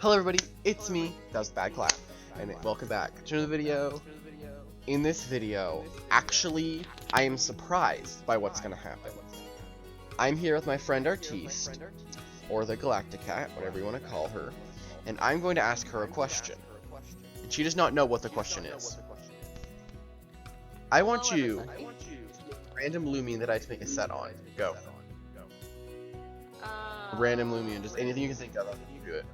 Hello everybody, it's me, that was bad clap, and welcome back to another video. In this video, actually, I am surprised by what's gonna happen. I'm here with my friend Artiste, or the Galacticat, whatever you want to call her, and I'm going to ask her a question. And she does not know what the question is. I want you, random Loomian that I have to make a set on, go. Random Loomian, just anything you can think of, do it.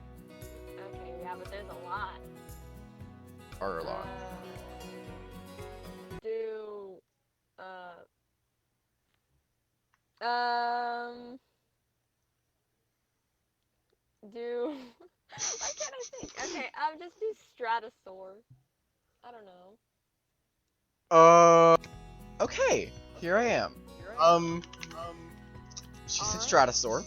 Okay, yeah, but there's a lot. Or a lot. Why can't I think? Okay, just do Stratusoar. I don't know. Okay, here I am. She said Stratusoar.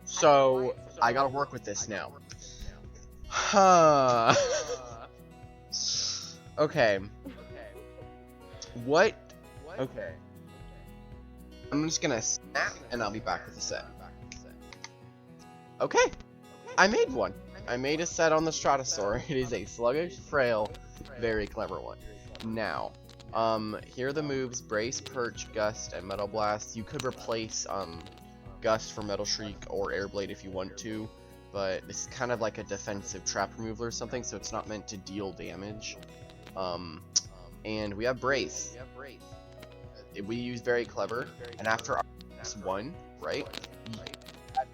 So, I gotta work with this now. Huh. Okay. What? Okay. I'm just gonna snap and I'll be back with a set. Okay. I made one. I made a set on the Stratusoar. It is a sluggish, frail, very clever one. Now, here are the moves: Brace, Perch, Gust, and Metal Blast. You could replace, Gust for Metal Shriek or Air Blade if you want to, but this is kind of like a defensive trap removal or something, so it's not meant to deal damage. And we have Brace. We use Very Clever, and after our one, right?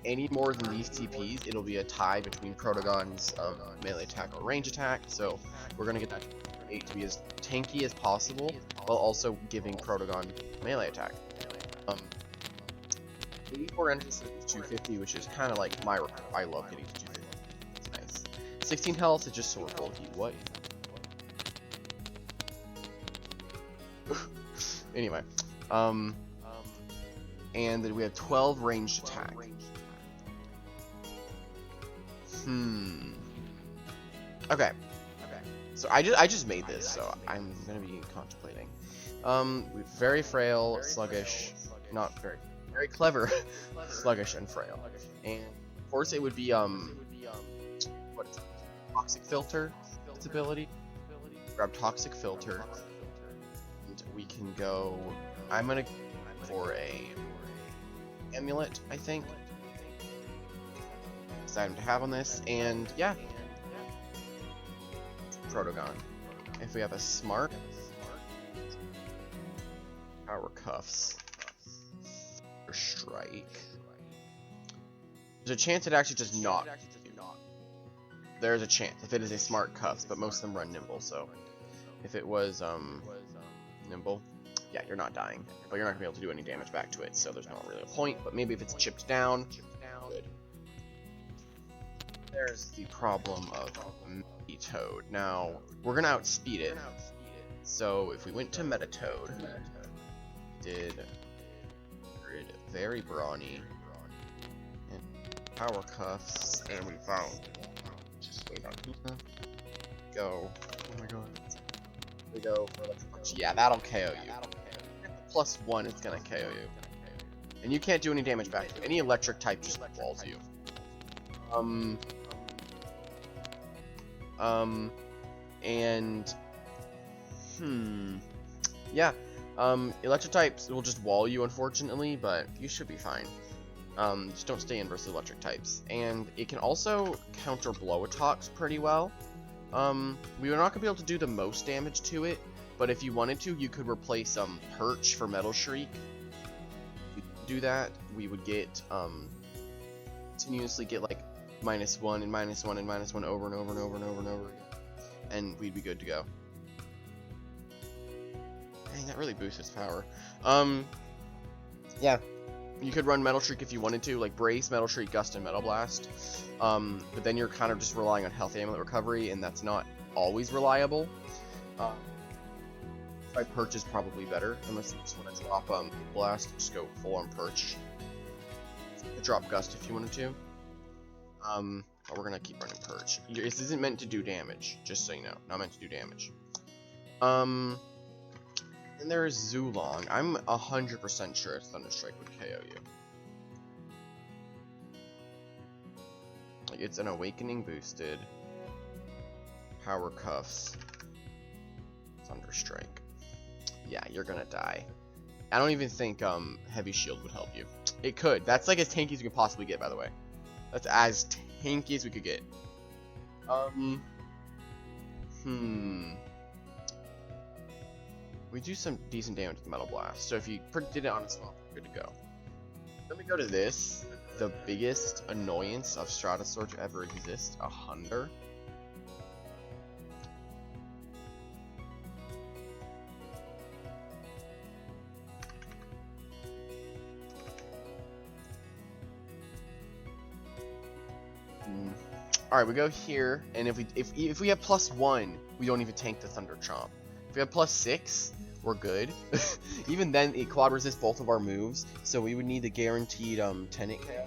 Any more than these TPs, it'll be a tie between Protogon's melee attack or range attack, so we're gonna get that 8 to be as tanky as possible, while also giving Protogon melee attack. 84 entries is 250, which is kind of like my I love getting to 250. It's nice. 16 health is just sword bulky. What? Anyway, and then we have 12 ranged attack. Okay. So I just made this, so I'm gonna be contemplating. Very frail, sluggish, not very clever, sluggish and frail. And of course it would be what is it? Toxic Filter. Its ability. Grab Toxic Filter. And we can go. I'm gonna go for a amulet, I think. Item to have on this, and yeah, Protogon. If we have a smart power cuffs or strike, there's a chance it actually does not. There's a chance if it is a smart cuffs, but most of them run nimble. So if it was nimble, yeah, you're not dying, but you're not gonna be able to do any damage back to it. So there's not really a point. But maybe if it's chipped down, good. There's the problem of Metatoad. Now, we're gonna outspeed it. So if we went to Metatoad, did very brawny and power cuffs, and we found just wait on go. Oh my god. We go for electric punch. Yeah, that'll KO you. +1, it's gonna KO you. And you can't do any damage back to it. Any electric type just walls you. Yeah, electric types will just wall you, unfortunately, but you should be fine. Just don't stay in versus electric types. And it can also counter blow attacks pretty well. We are not gonna be able to do the most damage to it, but if you wanted to, you could replace, Perch for Metal Shriek. If we do that, we would get, continuously get, like, -1 and -1 and -1 over and over and over and over and over again, and we'd be good to go. Dang, that really boosts its power. Yeah, you could run Metal Shriek if you wanted to, like Brace, Metal Shriek, Gust, and Metal Blast. But then you're kind of just relying on Health Amulet recovery, and that's not always reliable. My Perch is probably better, unless you just want to drop Blast, just go full on Perch. Drop Gust if you wanted to. But we're gonna keep running Perch. This isn't meant to do damage, just so you know. Not meant to do damage. And there is Zulong. I'm 100% sure Thunderstrike would KO you. Like, it's an awakening boosted. Power cuffs. Thunder strike. Yeah, you're gonna die. I don't even think heavy shield would help you. It could. That's like as tanky as we can possibly get, by the way. That's as tanky as we could get. We do some decent damage with Metal Blast. So if you did it on a small, good to go. Let me go to this. The biggest annoyance of Stratusoar to ever exist, a Hunder. Alright, we go here, and if we have +1, we don't even tank the Thunder Chomp. If we have +6, we're good. Even then, it quad resists both of our moves, so we would need the guaranteed Tenet KO.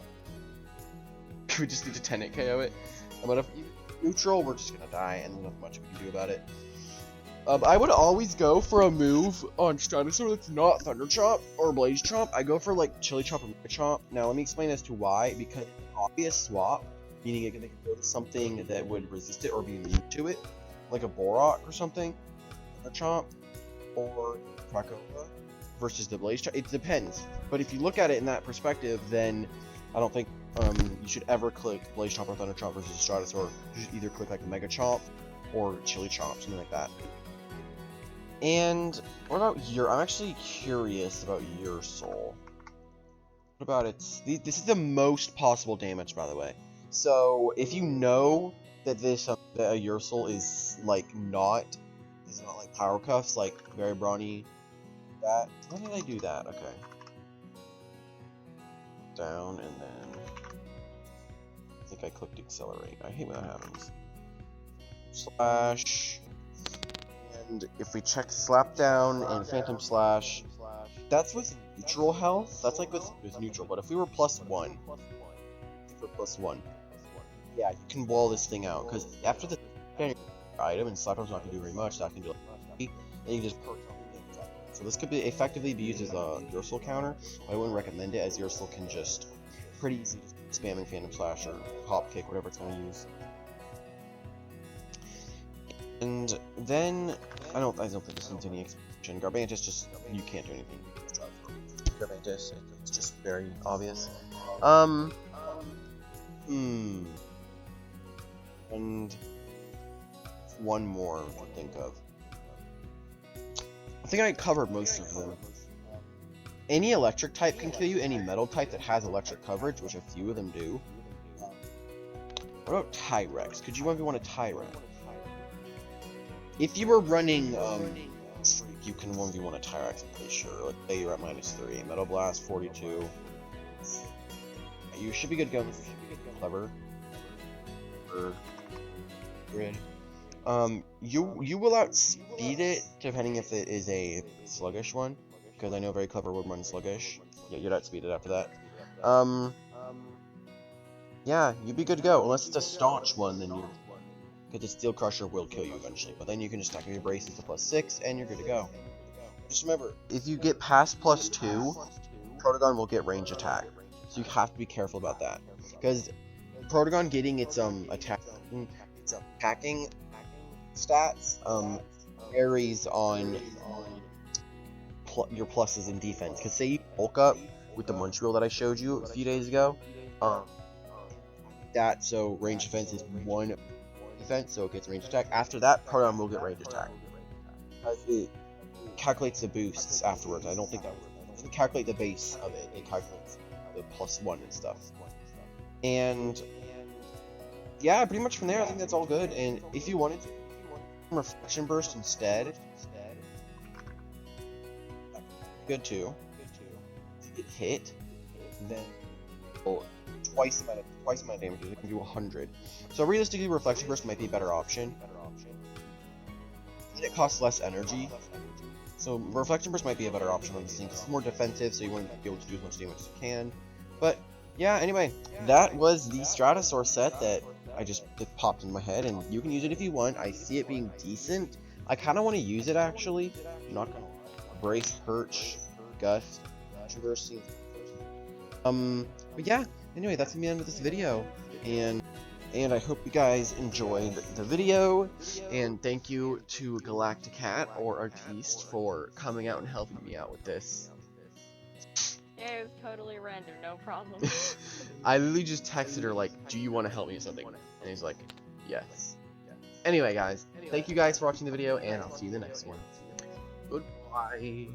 We just need to Tenet KO it. But if neutral, we're just gonna die, and there's not much we can do about it. I would always go for a move on Stratusoar that's not Thunder Chomp or Blaze Chomp. I go for like Chili Chomp or Mega Chomp. Now let me explain as to why. Because it's an obvious swap, meaning they can go to something that would resist it or be immune to it, like a Borok or something, Thunder Chomp, or Krakova versus the Blaze Chomp. It depends. But if you look at it in that perspective, then I don't think you should ever click Blaze Chomp or Thunder Chomp versus Stratusoar. You should either click like the Mega Chomp or Chili Chomp, something like that. And what about I'm actually curious about your soul. What about its? This is the most possible damage, by the way. So if you know that this that a Ursul is like not like power cuffs, like very brawny. That why did I do that? Okay. Down and then I think I clicked accelerate. I hate when that happens. Slash. And if we check slap down and phantom slash, that's with neutral health. That's like with neutral. But if we were +1, yeah, you can wall this thing out because after the item and slap down's not gonna do very much. That can do like, and you just perk something. So this could be effectively be used as a Ursul counter. I wouldn't recommend it as Ursul can just pretty easy spamming phantom slash or hop kick, whatever it's gonna use. And then I don't think this needs any expansion. Garbantis just you can't do anything. Garbantis, it's just very obvious. And one more to think of. I think I covered most of them. Any electric type can kill you. Any metal type that has electric coverage, which a few of them do. What about Tyrex? Could you 1v1 a Tyrex? If you were running you can 1v1 a Tyrex, I'm pretty sure. Let's say you're at -3. Metal Blast, 42. You should be good to go. Clever. Or grid. You will outspeed it depending if it is a sluggish one. Because I know very clever would run sluggish. Yeah, you'd outspeed it after that. Yeah, you'd be good to go. Unless it's a staunch one, then you're... Because the Steel Crusher will kill you eventually, but then you can just stack your braces to +6 and you're good to go. Just remember, if you get past +2, Protogon will get range attack, so you have to be careful about that. Because Protogon getting its attacking stats varies on your pluses in defense. Because say you bulk up with the Munch Wheel that I showed you a few days ago, so range defense is 1. Defense, so it gets range attack. After that, Proton will get range attack. It calculates the boosts afterwards. I don't think that doesn't calculate the base of it. It calculates the +1 and stuff. And yeah, pretty much from there, I think that's all good. And if you wanted Reflection Burst instead, good too. If you get hit, then twice the amount of damage. It can do 100. So realistically, Reflection Burst might be a better option. And it costs less energy. So Reflection Burst might be a better option on this thing. It's more defensive, so you want to be able to do as much damage as you can. But yeah, anyway, that was the Stratusoar set that it popped in my head, and you can use it if you want. I see it being decent. I kind of want to use it actually. I'm not gonna Brace, Perch, Gust, Controversy. But yeah. Anyway, that's the end of this video, and And I hope you guys enjoyed the video, and thank you to Galacticat or Artiste for coming out and helping me out with this. Yeah, it was totally random, no problem. I literally just texted her like, do you want to help me with something? And he's like, yes. Anyway guys, thank you guys for watching the video, and I'll see you in the next one. Goodbye.